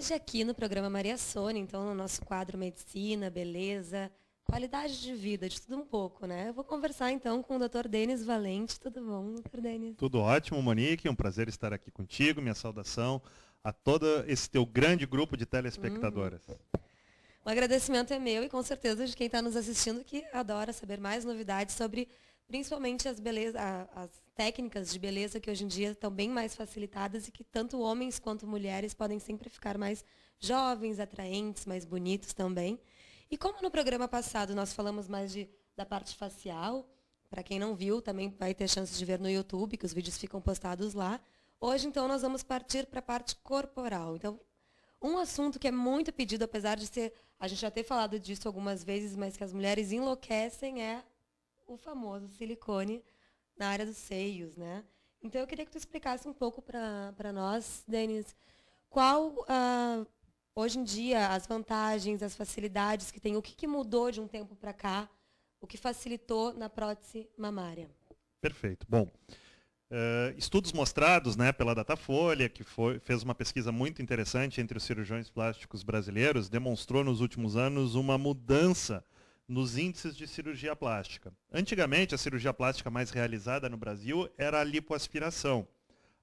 Hoje aqui no programa Maria Sônia, então no nosso quadro Medicina, Beleza, Qualidade de Vida, de tudo um pouco, né? Eu vou conversar então com o Dr. Denis Valente. Tudo bom, Dr. Denis? Tudo ótimo, Monique. Um prazer estar aqui contigo. Minha saudação a todo esse teu grande grupo de telespectadoras. O agradecimento é meu e com certeza de quem está nos assistindo que adora saber mais novidades sobre principalmente as técnicas de beleza que hoje em dia estão bem mais facilitadas e que tanto homens quanto mulheres podem sempre ficar mais jovens, atraentes, mais bonitos também. E como no programa passado nós falamos mais da parte facial, para quem não viu, também vai ter chance de ver no YouTube, que os vídeos ficam postados lá. Hoje, então, nós vamos partir para a parte corporal. Então, um assunto que é muito pedido, apesar de ser, a gente já ter falado disso algumas vezes, mas que as mulheres enlouquecem, é o famoso silicone na área dos seios, né? Então, eu queria que tu explicasse um pouco para nós, Denis, qual, hoje em dia, as vantagens, as facilidades que tem, o que mudou de um tempo para cá, o que facilitou na prótese mamária. Perfeito. Bom, estudos mostrados, né, pela Datafolha, que fez uma pesquisa muito interessante entre os cirurgiões plásticos brasileiros, demonstrou nos últimos anos uma mudança nos índices de cirurgia plástica. Antigamente, a cirurgia plástica mais realizada no Brasil era a lipoaspiração.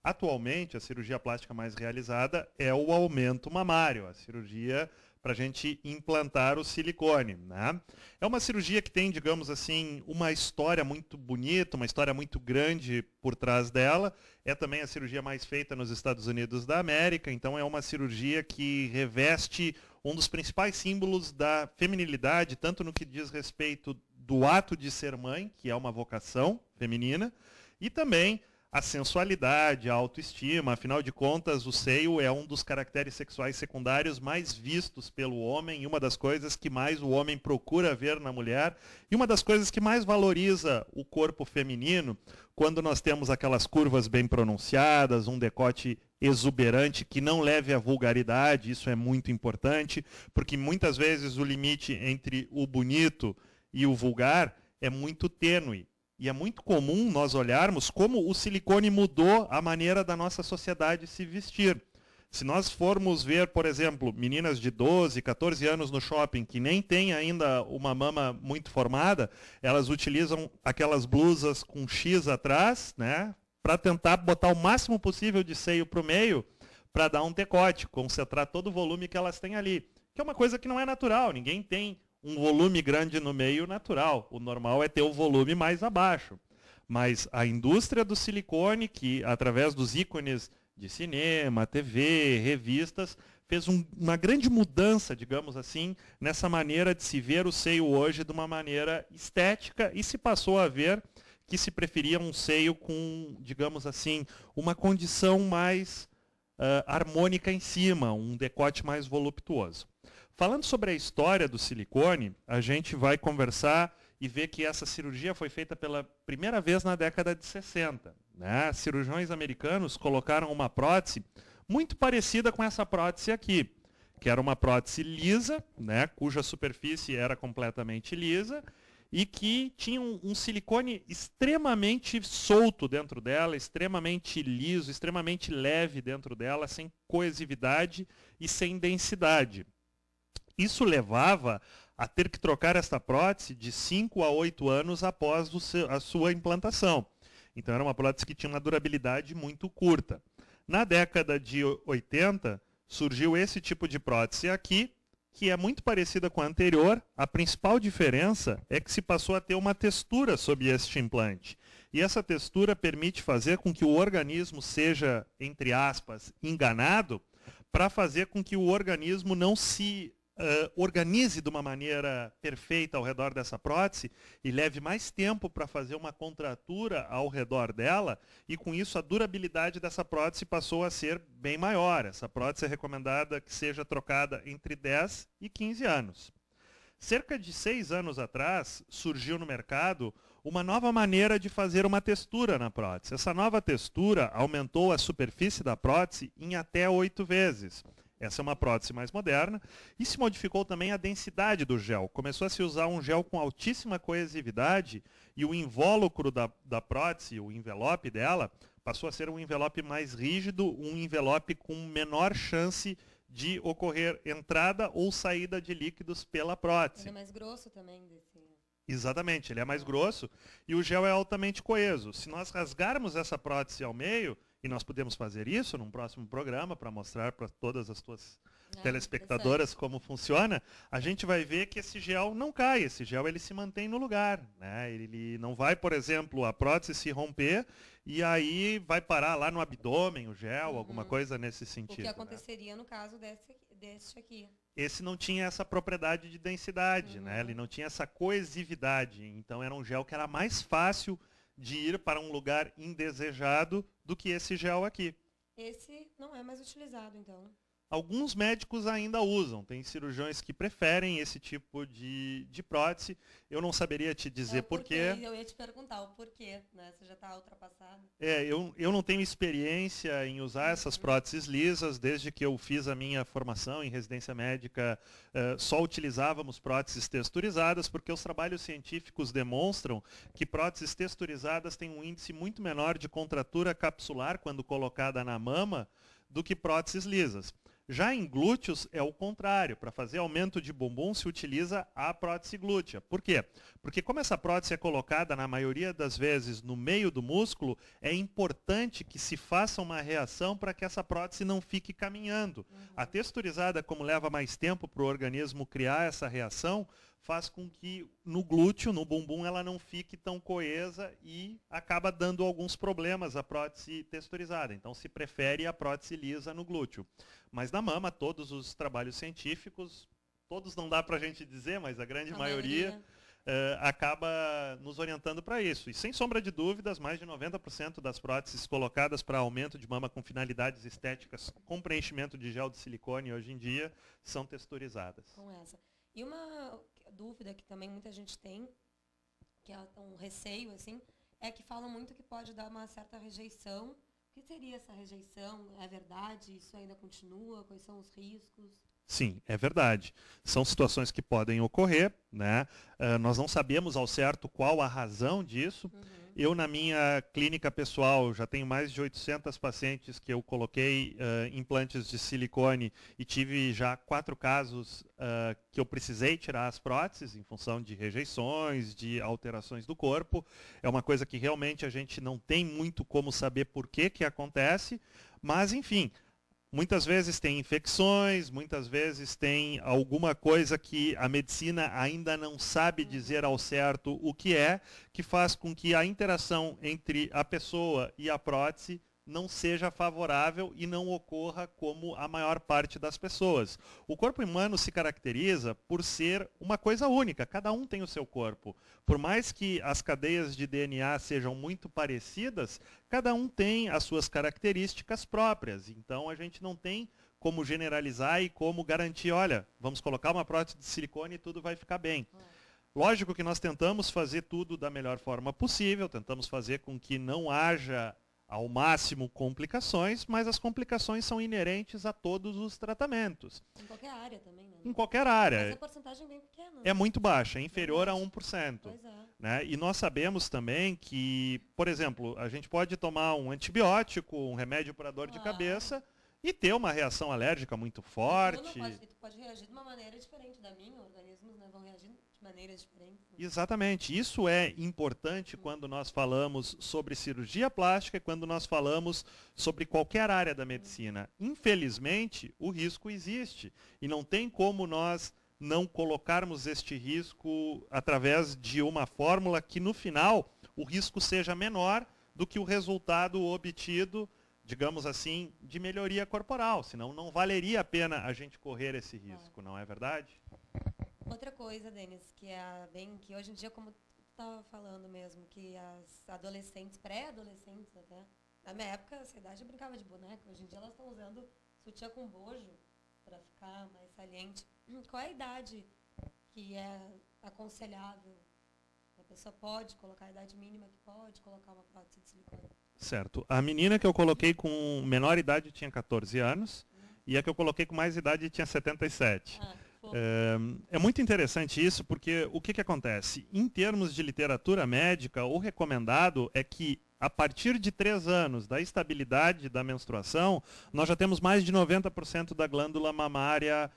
Atualmente, a cirurgia plástica mais realizada é o aumento mamário, a cirurgia para a gente implantar o silicone, né? É uma cirurgia que tem, digamos assim, uma história muito bonita, uma história muito grande por trás dela. É também a cirurgia mais feita nos Estados Unidos da América, então é uma cirurgia que reveste um dos principais símbolos da feminilidade, tanto no que diz respeito do ato de ser mãe, que é uma vocação feminina, e também a sensualidade, a autoestima. Afinal de contas, o seio é um dos caracteres sexuais secundários mais vistos pelo homem e uma das coisas que mais o homem procura ver na mulher e uma das coisas que mais valoriza o corpo feminino, quando nós temos aquelas curvas bem pronunciadas, um decote exuberante que não leve à vulgaridade. Isso é muito importante, porque muitas vezes o limite entre o bonito e o vulgar é muito tênue. E é muito comum nós olharmos como o silicone mudou a maneira da nossa sociedade se vestir. Se nós formos ver, por exemplo, meninas de 12, 14 anos no shopping que nem têm ainda uma mama muito formada, elas utilizam aquelas blusas com X atrás, né, para tentar botar o máximo possível de seio para o meio, para dar um decote, concentrar todo o volume que elas têm ali. Que é uma coisa que não é natural, ninguém tem um volume grande no meio natural. O normal é ter o volume mais abaixo. Mas a indústria do silicone, que através dos ícones de cinema, TV, revistas, fez uma grande mudança, digamos assim, nessa maneira de se ver o seio hoje de uma maneira estética, e se passou a ver que se preferia um seio com, digamos assim, uma condição mais harmônica em cima, um decote mais voluptuoso. Falando sobre a história do silicone, a gente vai conversar e ver que essa cirurgia foi feita pela primeira vez na década de 60. Né? Cirurgiões americanos colocaram uma prótese muito parecida com essa prótese aqui, que era uma prótese lisa, né, cuja superfície era completamente lisa, e que tinha um silicone extremamente solto dentro dela, extremamente liso, extremamente leve dentro dela, sem coesividade e sem densidade. Isso levava a ter que trocar esta prótese de 5 a 8 anos após a sua implantação. Então era uma prótese que tinha uma durabilidade muito curta. Na década de 80, surgiu esse tipo de prótese aqui, que é muito parecida com a anterior. A principal diferença é que se passou a ter uma textura sob este implante. E essa textura permite fazer com que o organismo seja, entre aspas, enganado, para fazer com que o organismo não se organize de uma maneira perfeita ao redor dessa prótese e leve mais tempo para fazer uma contratura ao redor dela, e com isso a durabilidade dessa prótese passou a ser bem maior. Essa prótese é recomendada que seja trocada entre 10 e 15 anos. Cerca de 6 anos atrás, surgiu no mercado uma nova maneira de fazer uma textura na prótese. Essa nova textura aumentou a superfície da prótese em até 8 vezes. Essa é uma prótese mais moderna, e se modificou também a densidade do gel. Começou a se usar um gel com altíssima coesividade, e o invólucro da prótese, o envelope dela, passou a ser um envelope mais rígido, um envelope com menor chance de ocorrer entrada ou saída de líquidos pela prótese. Ele é mais grosso também desse... Exatamente, ele é mais grosso e o gel é altamente coeso. Se nós rasgarmos essa prótese ao meio, e nós podemos fazer isso num próximo programa para mostrar para todas as tuas telespectadoras como funciona, a gente vai ver que esse gel não cai, esse gel ele se mantém no lugar, né? Ele não vai, por exemplo, a prótese se romper e aí vai parar lá no abdômen o gel, alguma coisa nesse sentido. O que aconteceria no caso deste aqui. Esse não tinha essa propriedade de densidade, né? Ele não tinha essa coesividade, então era um gel que era mais fácil de ir para um lugar indesejado do que esse gel aqui. Esse não é mais utilizado, então? Alguns médicos ainda usam, tem cirurgiões que preferem esse tipo de prótese. Eu não saberia te dizer porquê. Eu ia te perguntar o porquê, né? Você já está ultrapassado. Eu não tenho experiência em usar essas próteses lisas. Desde que eu fiz a minha formação em residência médica, só utilizávamos próteses texturizadas, porque os trabalhos científicos demonstram que próteses texturizadas têm um índice muito menor de contratura capsular quando colocada na mama do que próteses lisas. Já em glúteos é o contrário. Para fazer aumento de bumbum se utiliza a prótese glútea. Por quê? Porque como essa prótese é colocada na maioria das vezes no meio do músculo, é importante que se faça uma reação para que essa prótese não fique caminhando. A texturizada, como leva mais tempo para o organismo criar essa reação, faz com que no glúteo, no bumbum, ela não fique tão coesa e acaba dando alguns problemas à prótese texturizada. Então se prefere a prótese lisa no glúteo. Mas na mama, todos os trabalhos científicos, todos não dá para a gente dizer, mas a grande maioria acaba nos orientando para isso. E sem sombra de dúvidas, mais de 90% das próteses colocadas para aumento de mama com finalidades estéticas, com preenchimento de gel de silicone hoje em dia, são texturizadas. Com essa. E uma dúvida que também muita gente tem, que é um receio, assim, é que falam muito que pode dar uma certa rejeição. O que seria essa rejeição? É verdade? Isso ainda continua? Quais são os riscos? Sim, é verdade. São situações que podem ocorrer, né? Nós não sabemos ao certo qual a razão disso. Eu, na minha clínica pessoal, já tenho mais de 800 pacientes que eu coloquei implantes de silicone e tive já 4 casos que eu precisei tirar as próteses em função de rejeições, de alterações do corpo. É uma coisa que realmente a gente não tem muito como saber por que acontece, mas enfim... Muitas vezes tem infecções, muitas vezes tem alguma coisa que a medicina ainda não sabe dizer ao certo o que é, que faz com que a interação entre a pessoa e a prótese não seja favorável e não ocorra como a maior parte das pessoas. O corpo humano se caracteriza por ser uma coisa única, cada um tem o seu corpo. Por mais que as cadeias de DNA sejam muito parecidas, cada um tem as suas características próprias. Então a gente não tem como generalizar e como garantir, olha, vamos colocar uma prótese de silicone e tudo vai ficar bem. Lógico que nós tentamos fazer tudo da melhor forma possível, tentamos fazer com que não haja ao máximo complicações, mas as complicações são inerentes a todos os tratamentos. Em qualquer área também, né? Em qualquer área. Mas a porcentagem é bem pequena. É muito baixa, é inferior a 1%. Pois é. Né? E nós sabemos também que, por exemplo, a gente pode tomar um antibiótico, um remédio para dor de cabeça e ter uma reação alérgica muito forte. Tu pode reagir de uma maneira diferente da minha, organismos, né, vão reagir de maneiras diferentes. Exatamente. Isso é importante quando nós falamos sobre cirurgia plástica e quando nós falamos sobre qualquer área da medicina. Infelizmente, o risco existe. E não tem como nós não colocarmos este risco através de uma fórmula que, no final, o risco seja menor do que o resultado obtido, digamos assim, de melhoria corporal. Senão não valeria a pena a gente correr esse risco, não é verdade? Outra coisa, Denis, que é bem que hoje em dia, como tu estava falando mesmo, que as adolescentes, pré-adolescentes até, na minha época, essa idade eu brincava de boneca, hoje em dia elas estão usando sutiã com bojo para ficar mais saliente. Qual é a idade que é aconselhável? A pessoa pode colocar a idade mínima que pode colocar uma prótese de silicone? Certo. A menina que eu coloquei com menor idade tinha 14 anos e a que eu coloquei com mais idade tinha 77. É muito interessante isso, porque o que acontece? Em termos de literatura médica, o recomendado é que a partir de 3 anos da estabilidade da menstruação, nós já temos mais de 90% da glândula mamária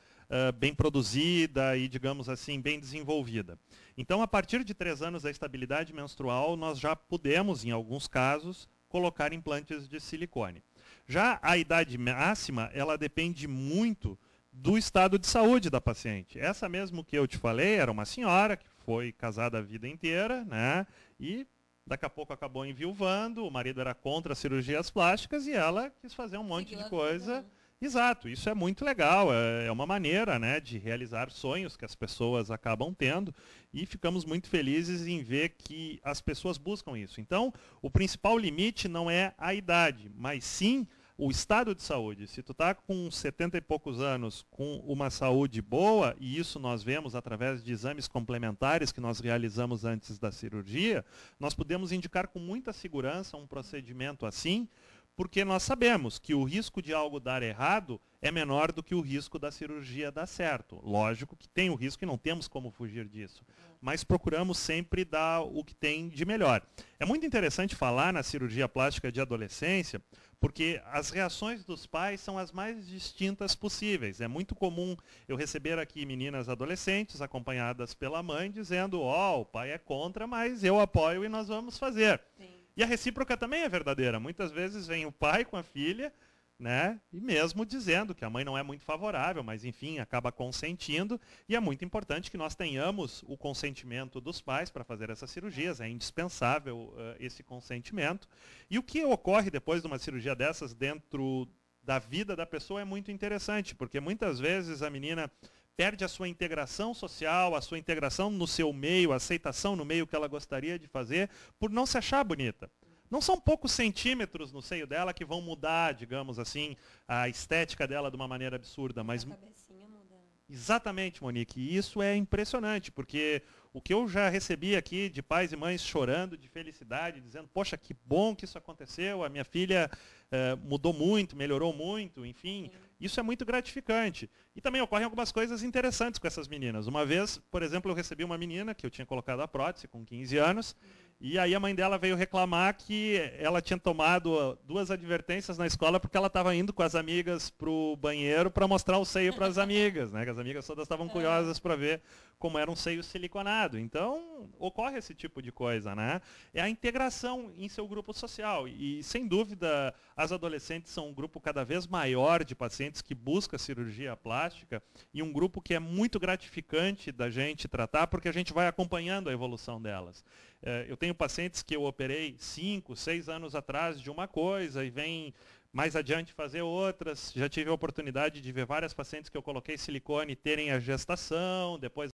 bem produzida e, digamos assim, bem desenvolvida. Então, a partir de 3 anos da estabilidade menstrual, nós já podemos, em alguns casos, colocar implantes de silicone. Já a idade máxima, ela depende muito do estado de saúde da paciente. Essa mesmo que eu te falei, era uma senhora que foi casada a vida inteira, né? E daqui a pouco acabou enviuvando, o marido era contra as cirurgias plásticas e ela quis fazer um monte de coisa. Exato, isso é muito legal, é uma maneira, né, de realizar sonhos que as pessoas acabam tendo e ficamos muito felizes em ver que as pessoas buscam isso. Então, o principal limite não é a idade, mas sim o estado de saúde. Se tu está com 70 e poucos anos com uma saúde boa, e isso nós vemos através de exames complementares que nós realizamos antes da cirurgia, nós podemos indicar com muita segurança um procedimento assim, porque nós sabemos que o risco de algo dar errado é menor do que o risco da cirurgia dar certo. Lógico que tem o risco e não temos como fugir disso, mas procuramos sempre dar o que tem de melhor. É muito interessante falar na cirurgia plástica de adolescência, porque as reações dos pais são as mais distintas possíveis. É muito comum eu receber aqui meninas adolescentes acompanhadas pela mãe dizendo, ó, o pai é contra, mas eu apoio e nós vamos fazer. Sim. E a recíproca também é verdadeira. Muitas vezes vem o pai com a filha, né, e mesmo dizendo que a mãe não é muito favorável, mas enfim, acaba consentindo. E é muito importante que nós tenhamos o consentimento dos pais para fazer essas cirurgias. É indispensável esse consentimento. E o que ocorre depois de uma cirurgia dessas dentro da vida da pessoa é muito interessante, porque muitas vezes a menina perde a sua integração social, a sua integração no seu meio, a aceitação no meio que ela gostaria de fazer, por não se achar bonita. Não são poucos centímetros no seio dela que vão mudar, digamos assim, a estética dela de uma maneira absurda. Mas... a cabecinha muda. Exatamente, Monique. E isso é impressionante, porque o que eu já recebi aqui de pais e mães chorando de felicidade, dizendo, poxa, que bom que isso aconteceu, a minha filha mudou muito, melhorou muito, enfim. Sim. Isso é muito gratificante. E também ocorrem algumas coisas interessantes com essas meninas. Uma vez, por exemplo, eu recebi uma menina que eu tinha colocado a prótese com 15 anos, e aí a mãe dela veio reclamar que ela tinha tomado 2 advertências na escola porque ela estava indo com as amigas para o banheiro para mostrar o seio para as amigas, né? Que as amigas todas estavam curiosas para ver como era um seio siliconado. Então, ocorre esse tipo de coisa, né? É a integração em seu grupo social. E, sem dúvida, as adolescentes são um grupo cada vez maior de pacientes que busca cirurgia plástica e um grupo que é muito gratificante da gente tratar porque a gente vai acompanhando a evolução delas. Eu tenho pacientes que eu operei 5, 6 anos atrás de uma coisa e vem mais adiante fazer outras. Já tive a oportunidade de ver várias pacientes que eu coloquei silicone terem a gestação, depois